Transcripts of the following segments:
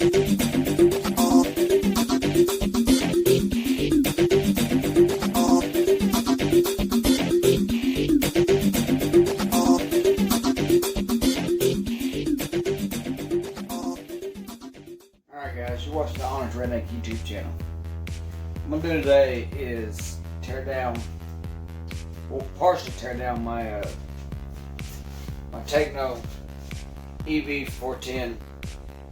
Alright guys, you're watching the Honest Redneck YouTube channel. What I'm going to do today is tear down, well, partially tear down my Techno EV410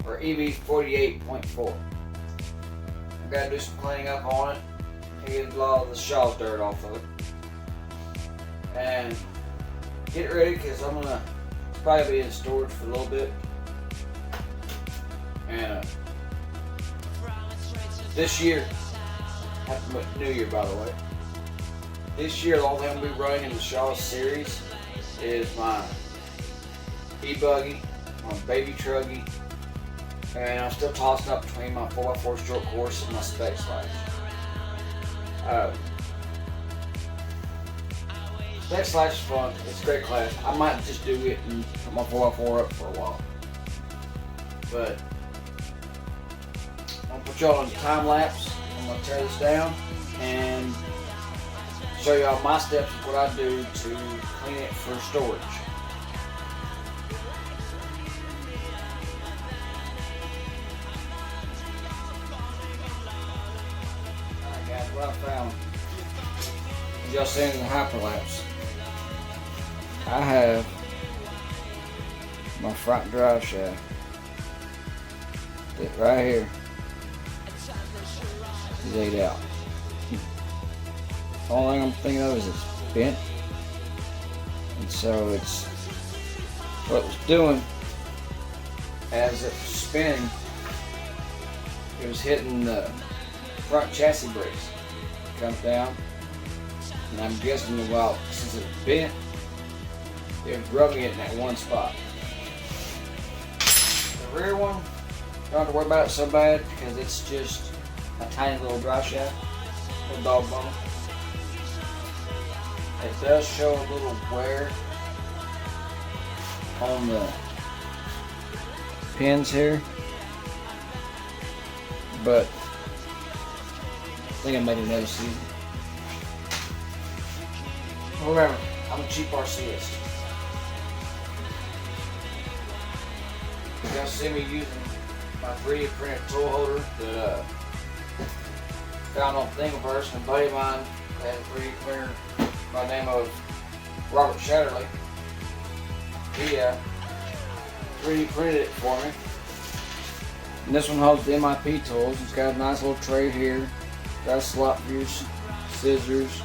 or eb48.4. I've got to do some cleaning up on it and get a lot of the Shaw's dirt off of it. And get ready because I'm going to probably be in storage for a little bit. And this year, happy New Year by the way. This year the only thing I'm going to be running in the Shaw's series is my ebuggy, my baby truggy, and I'm still tossing up between my 4x4 stroke horse and my spec slash. Spec slash is fun, it's a great class. I might just do it and put my 4x4 up for a while. But I'm going to put y'all on time lapse. I'm going to tear this down and show y'all my steps of what I do to clean it for storage. Alright guys, what I found, as y'all seen in the hyperlapse, I have my front drive shaft that right here is laid out. The only thing I'm thinking of is it's bent, and so it's what it was doing as it was spinning. It was hitting the front chassis brakes. It comes down, and I'm guessing well, since it's bent, it was rubbing it in that one spot. The rear one, don't have to worry about it so bad because it's just a tiny little drive shaft, little dog bone. It does show a little wear on the pins here, but I think I made another season. Remember, I'm a cheap RCist. Y'all see me using my 3D printed tool holder that found on Thingiverse, and a buddy of mine had a 3D printer by the name of Robert Shatterley. He 3D printed it for me. And this one holds the MIP tools. It's got a nice little tray here. Got a slot for your scissors.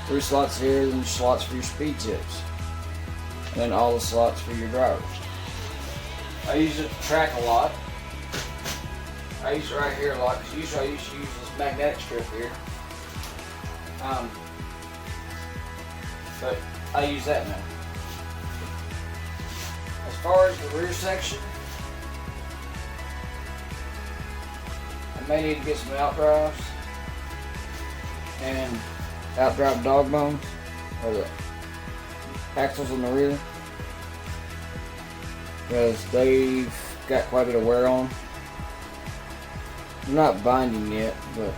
3 slots here, and slots for your speed tips. And then all the slots for your drivers. I use it to track a lot. I use it right here a lot because usually I used to use this magnetic strip here. But I use that now. As far as the rear section, I may need to get some outdrives and outdrive dog bones, or the axles in the rear, because they've got quite a bit of wear on them. They're not binding yet, but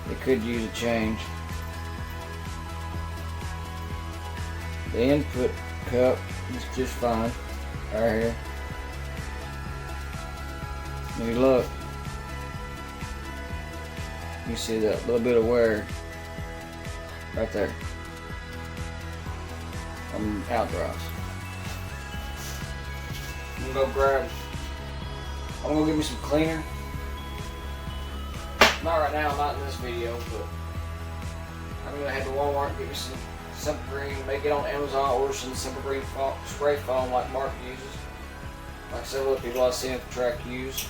they could use a change. The input cup is just fine, right here. When you look, you see that little bit of wear right there on the outdrives. I'm gonna go get me some cleaner. Not right now, not in this video, but I'm gonna head to Walmart and get me some Simple Green. Make it on Amazon, order some Simple Green spray foam like Mark uses, like several other people I've seen at the track use,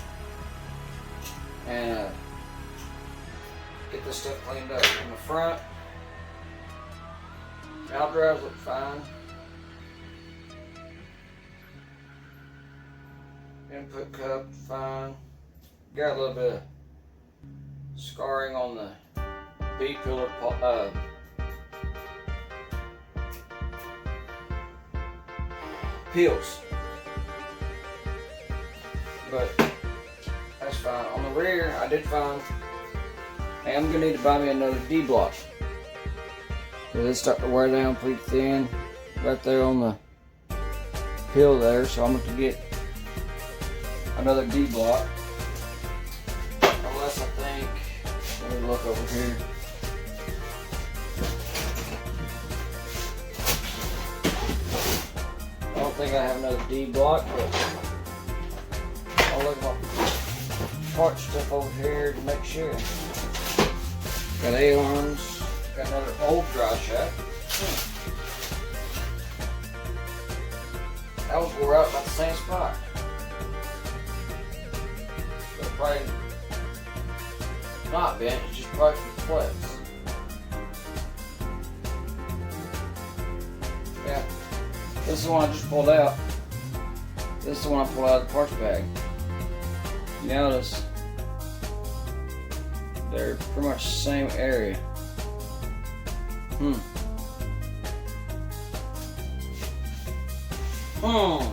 and get this stuff cleaned up. On the front, outdrives look fine. Input cup, fine. Got a little bit of scarring on the B-pillar peels. but that's fine. On the rear, I did find, hey, I'm gonna need to buy me another D block because it's starting to wear down pretty thin right there on the pill there. So I'm going to get another D block. Unless I think, let me look over here. I don't think I have another D block, but I'll look at my part stuff over here to make sure. Got A-arms, got another old dry shaft. That was wore out about the same spot. But probably not bent, it's just probably from flex. Yeah. This is the one I just pulled out. This is the one I pulled out of the parts bag. You notice they're pretty much the same area. I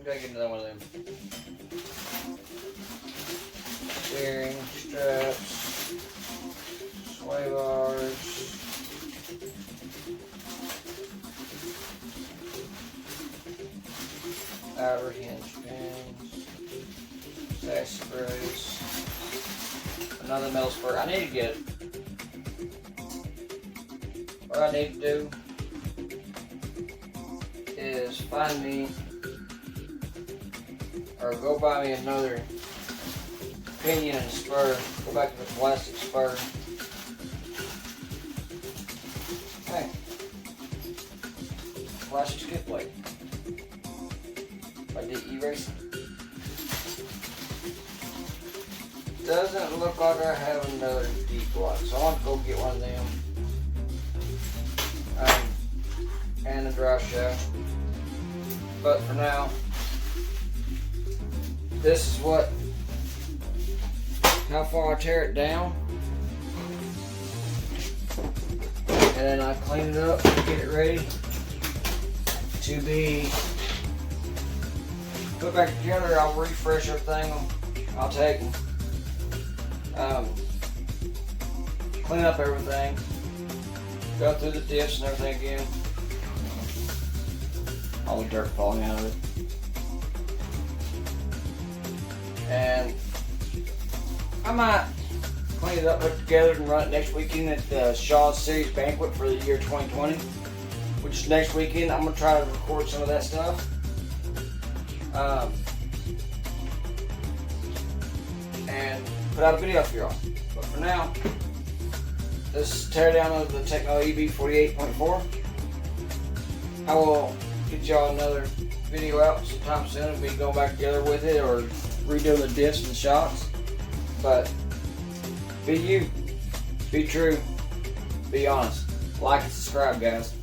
gotta get another one of them. Steering, straps, sway bars. Outer hinge pins, sash sprays, another metal spur. I need to get, what I need to do is find me, or go buy me another pinion and spur, go back to the plastic spur. Hey, plastic skid plate. I did erase. Doesn't look like I have another D block, so I want to go get one of them. And a dry shaft. But for now, this is how far I tear it down. And then I clean it up, get it ready to be put back together. I'll refresh everything. I'll take clean up everything, go through the diffs and everything again. All the dirt falling out of it. And I might clean it up, put it together, and run it next weekend at the Shaw Series Banquet for the year 2020, which is next weekend. I'm going to try to record some of that stuff. And put out a video for y'all. But for now, this is teardown of the Techno eb48.4. I will get y'all another video out sometime soon and be going back together with it or redoing the diffs and shocks. But be you, be true, be honest. Like and subscribe, guys.